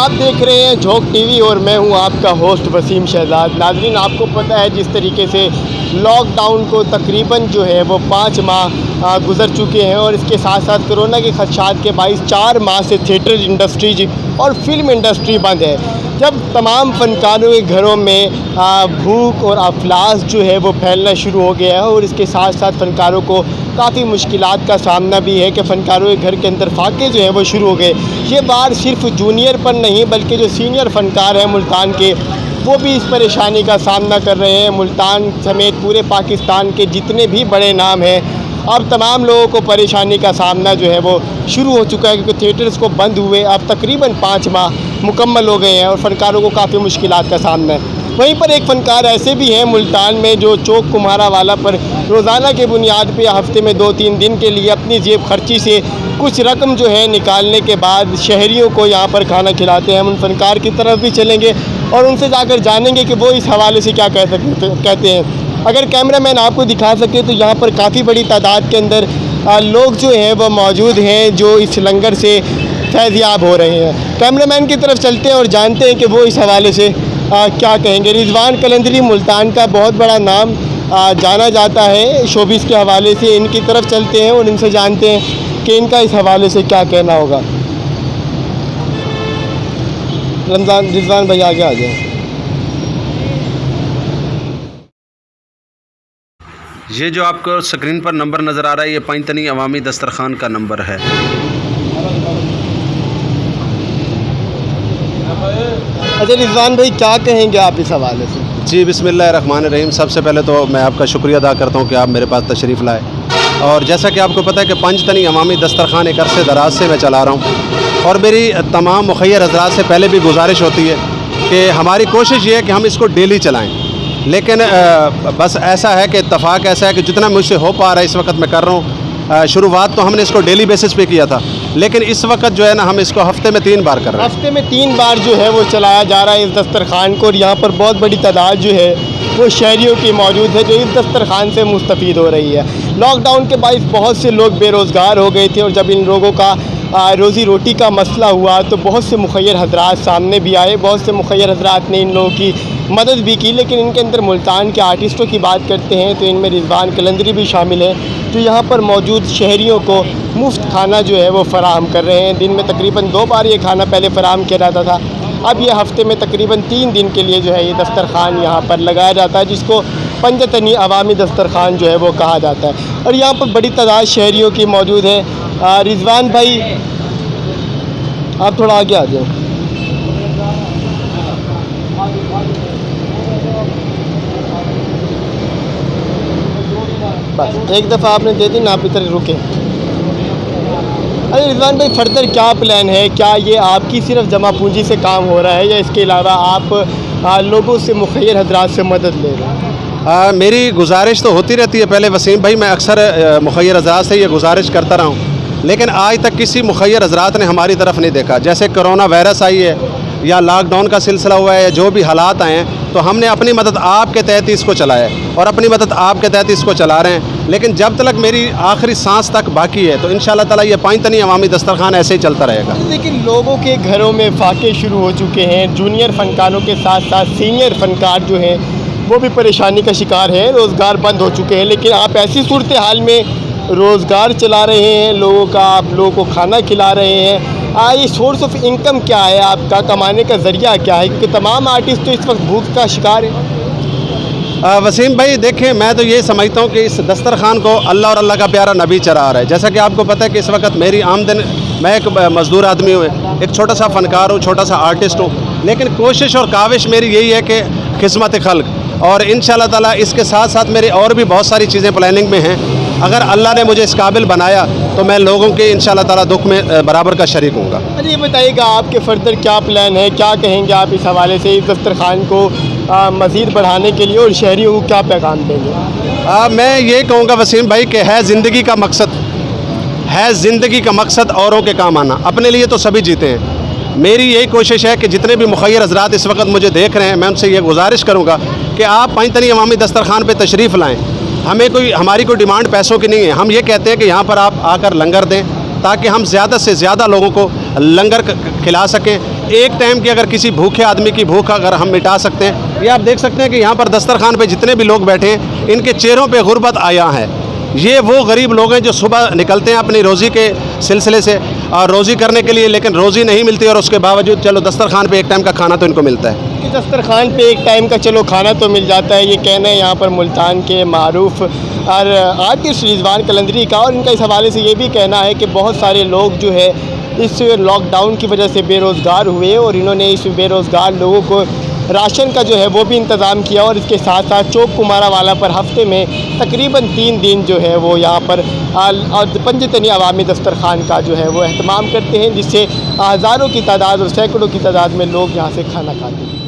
आप देख रहे हैं झोंक टीवी और मैं हूं आपका होस्ट वसीम शहजाद। नाज़रीन, आपको पता है जिस तरीके से लॉकडाउन को तकरीबन जो है वो 5 माह गुजर चुके हैं और इसके साथ साथ कोरोना के खदशात के बाइस 4 माह से थिएटर इंडस्ट्रीज और फिल्म इंडस्ट्री बंद है। जब तमाम फ़नकारों के घरों में भूख और अफलास जो है वो फैलना शुरू हो गया है और इसके साथ साथ फ़नकारों को काफ़ी मुश्किलात का सामना भी है कि फ़नकारों के घर के अंदर फाके जो है वो शुरू हो गए। ये बात सिर्फ जूनियर पर नहीं बल्कि जो सीनियर फ़नकार हैं मुल्तान के, वो भी इस परेशानी का सामना कर रहे हैं। मुल्तान समेत पूरे पाकिस्तान के जितने भी बड़े नाम हैं, अब तमाम लोगों को परेशानी का सामना जो है वो शुरू हो चुका है क्योंकि थिएटर्स को बंद हुए अब तकरीबन 5 माह मुकम्मल हो गए हैं और फ़नकारों को काफ़ी मुश्किलात का सामना है। वहीं पर एक फ़नकार ऐसे भी हैं मुल्तान में जो चौक कुम्हारा वाला पर रोज़ाना के बुनियाद पे हफ़्ते में 2-3 दिन के लिए अपनी जेब खर्ची से कुछ रकम जो है निकालने के बाद शहरियों को यहाँ पर खाना खिलाते हैं। हम उन फ़नकार की तरफ भी चलेंगे और उनसे जाकर जानेंगे कि वो इस हवाले से क्या कहते हैं। अगर कैमरामैन आपको दिखा सके तो यहाँ पर काफ़ी बड़ी तादाद के अंदर लोग जो हैं वो मौजूद हैं जो इस लंगर से फैज़याब हो रहे हैं। कैमरामैन की तरफ चलते हैं और जानते हैं कि वो इस हवाले से क्या कहेंगे। रिजवान कलंदरी मुल्तान का बहुत बड़ा नाम जाना जाता है शोबिस के हवाले से। इनकी तरफ चलते हैं और इनसे जानते हैं कि इनका इस हवाले से क्या कहना होगा। रिजवान भाई आगे आ जाए। ये जो आपको स्क्रीन पर नंबर नज़र आ रहा है ये पैंतनी अवामी दस्तरखान का नंबर है। अच्छा रिजवान भाई, क्या कहेंगे आप इस हवाले से? जी बिस्मिल्लाहिर्रहमानिर्रहीम। सबसे पहले तो मैं आपका शुक्रिया अदा करता हूँ कि आप मेरे पास तशरीफ़ लाए। और जैसा कि आपको पता है कि पंजतनी अवामी दस्तरखान एक अरसे दराज से मैं चला रहा हूँ और मेरी तमाम मुखय्यर हज़रात से पहले भी गुजारिश होती है कि हमारी कोशिश ये है कि हम इसको डेली चलाएँ। लेकिन बस ऐसा है कि इत्तफ़ाक़ ऐसा है कि जितना मुझसे हो पा रहा है इस वक्त मैं कर रहा हूँ। शुरुआत तो हमने इसको डेली बेसिस पे किया था, लेकिन इस वक्त जो है ना हम इसको हफ़्ते में 3 बार कर रहे हैं। हफ़्ते में 3 बार जो है वो चलाया जा रहा है इस दस्तरखान को और यहाँ पर बहुत बड़ी तादाद जो है वो शहरियों की मौजूद है जो इस दस्तरखान से मुस्तफ़ीद हो रही है। लॉकडाउन के बाइस बहुत से लोग बेरोज़गार हो गए थे और जब इन लोगों का रोज़ी रोटी का मसला हुआ तो बहुत से मुखय्यर हज़रात सामने भी आए, बहुत से मुखय्यर हज़रात ने इन लोगों की मदद भी की। लेकिन इनके अंदर मुल्तान के आर्टिस्टों की बात करते हैं तो इनमें रिजवान कलंदरी भी शामिल है जो यहाँ पर मौजूद शहरियों को मुफ्त खाना जो है वो फ़राहम कर रहे हैं। दिन में तकरीबन 2 बार ये खाना पहले फ़राहम किया जाता था, अब ये हफ़्ते में तकरीबन 3 दिन के लिए जो है ये दस्तरखान यहाँ पर लगाया जाता है जिसको पंजतनी अवामी दस्तरखान जो है वो कहा जाता है। और यहाँ पर बड़ी तादाद शहरियों की मौजूद है। रिजवान भाई आप थोड़ा आगे आ जाए। बस एक दफ़ा आपने दे दी ना, आप इधर रुके। अरे रिजवान भाई, फर्दर क्या प्लान है? क्या ये आपकी सिर्फ जमा पूंजी से काम हो रहा है या इसके अलावा आप लोगों से मुखय्यर हज़रात से मदद ले रहे हैं? मेरी गुजारिश तो होती रहती है। पहले वसीम भाई मैं अक्सर मुखय्यर हज़रात से ये गुजारिश करता रहा हूँ, लेकिन आज तक किसी मुखय्यर हज़रात ने हमारी तरफ नहीं देखा। जैसे कोरोना वायरस आई है या लॉकडाउन का सिलसिला हुआ है या जो भी हालात आए हैं तो हमने अपनी मदद आपके तहत इसको चलाया है और अपनी मदद आपके तहत इसको चला रहे हैं। लेकिन जब तक मेरी आखिरी सांस तक बाकी है तो इंशाअल्लाह ताला ये पैंतनी अवामी दस्तरखान ऐसे ही चलता रहेगा। लेकिन लोगों के घरों में फाके शुरू हो चुके हैं। जूनियर फ़नकारों के साथ साथ सीनियर फ़नकार जो हैं वो भी परेशानी का शिकार है, रोज़गार बंद हो चुके हैं। लेकिन आप ऐसी सूरत हाल में रोज़गार चला रहे हैं लोगों का, आप लोगों को खाना खिला रहे हैं। ये सोर्स ऑफ इनकम क्या है आपका? कमाने का ज़रिया क्या है? क्योंकि तमाम आर्टिस्ट तो इस वक्त भूख का शिकार है। वसीम भाई देखें, मैं तो ये समझता हूँ कि इस दस्तरखान को अल्लाह और अल्लाह का प्यारा नबी चला रहा है। जैसा कि आपको पता है कि इस वक्त मेरी आमदन, मैं एक मज़दूर आदमी हूँ, एक छोटा सा फ़नकार हूँ, छोटा सा आर्टिस्ट हूँ, लेकिन कोशिश और काविश मेरी यही है कि खिदमत खल्क। और इंशाअल्लाह ताला इसके साथ साथ मेरे और भी बहुत सारी चीज़ें प्लानिंग में हैं। अगर अल्लाह ने मुझे इस काबिल बनाया तो मैं लोगों के इंशाअल्लाह ताला दुख में बराबर का शरीक हूँगा। अरे ये बताइएगा आपके फर्दर क्या प्लान है? क्या कहेंगे आप इस हवाले से इस दस्तरखान को मज़ीद बढ़ाने के लिए और शहरियों को क्या पैगाम देंगे? मैं ये कहूँगा वसीम भाई कि है ज़िंदगी का मकसद औरों के काम आना। अपने लिए तो सभी जीते हैं। मेरी यही कोशिश है कि जितने भी मुखय्यर हज़रात इस वक्त मुझे देख रहे हैं मैं उनसे ये गुजारिश करूँगा कि आप पैंतनी अवामी दस्तरखान पे तशरीफ़ लाएँ। हमारी कोई डिमांड पैसों की नहीं है। हम ये कहते हैं कि यहाँ पर आप आकर लंगर दें ताकि हम ज़्यादा से ज़्यादा लोगों को लंगर खिला सकें। एक टाइम की अगर किसी भूखे आदमी की भूख अगर हम मिटा सकते हैं, ये आप देख सकते हैं कि यहाँ पर दस्तरखान पे जितने भी लोग बैठे हैं इनके चेहरों पे गुर्बत आया है। ये वो गरीब लोग हैं जो सुबह निकलते हैं अपनी रोज़ी के सिलसिले से और रोज़ी करने के लिए, लेकिन रोज़ी नहीं मिलती और उसके बावजूद चलो दस्तरखान पे एक टाइम का खाना तो इनको मिलता है। कि दस्तरखान पे एक टाइम का चलो खाना तो मिल जाता है, ये कहना है यहाँ पर मुल्तान के मारूफ और आतिश रिजवान कलंदरी का। और इनका इस हवाले से ये भी कहना है कि बहुत सारे लोग जो है इस लॉकडाउन की वजह से बेरोज़गार हुए और इन्होंने इस बेरोज़गार लोगों को राशन का जो है वो भी इंतज़ाम किया। और इसके साथ साथ चौक कुमारा वाला पर हफ्ते में तकरीबन 3 दिन जो है वो यहाँ पर पंजतनी अवामी दस्तरखान का जो है वो अहतमाम करते हैं, जिससे हज़ारों की तादाद और सैकड़ों की तादाद में लोग यहाँ से खाना खाते हैं।